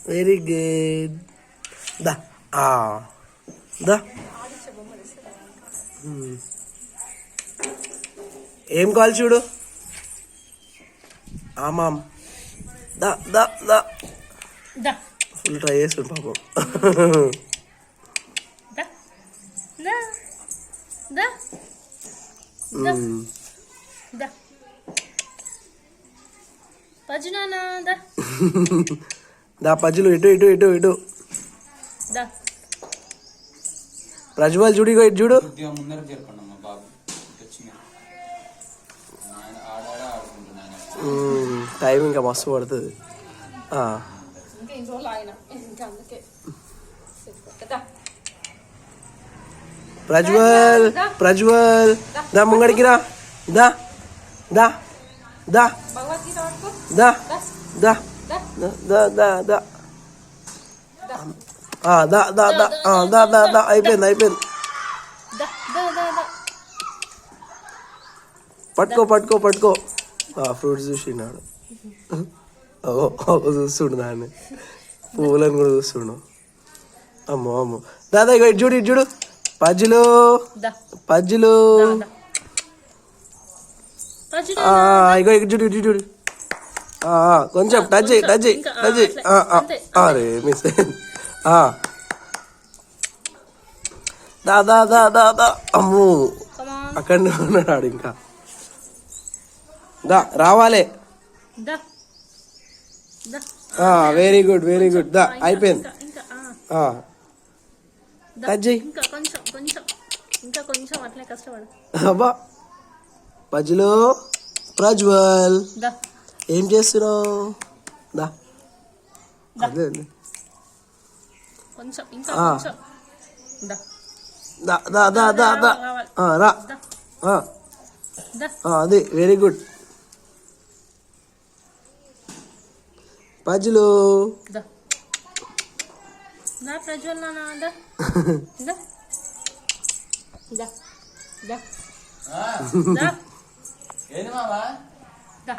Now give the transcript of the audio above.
Very good. దా దా. ఏం కావాలి చూడు. ఆమాం. దా దా దా. ఫుల్ ట్రై చేస్తుండు పాపం. దా పజ్జులు ఇటు ఇటు ఇటు ఇటు. ప్రజ్వల్ చూడు, ఇటు చూడు. టైం ఇంకా మస్తు పడుతుంది. ప్రజ్వల్ ప్రజ్వల్ దా ముంగడికి రా. దా దా దా దా దా దా దా దా దా దా దా దా దా. అయిపోయింది అయిపోయింది. పట్టుకో పట్టుకో పట్టుకో. ఫ్రూట్స్ చూసినాడు. చూస్తుండు దాన్ని, పువ్వులను కూడా చూస్తుండు. అమ్మో అమ్మో. దాదా ఇక ఇటు చూడు, ఇటు చూడు. పజ్జులు పజ్జులు. ఇగో ఇటు చూడు, ఇటు చూడు. కొంచెం టచ్ చేయి టచ్ చేయి టచ్ చేయి. అరే మిస్ అయింది. దా దా దా దా దా. అమ్మో అక్కడనే ఉన్నాడు ఇంకా. దా రావాలే. Very good very good. దా అయిపోయింది. టచ్ చేయి. అబ్బా. పజ్జులు ప్రజ్వల్ ఏం చేస్తున్నావు? దా అదే దా దా దా దా దా. రా. అది వెరీ గుడ్. పజ్జులు ఏంది మావా?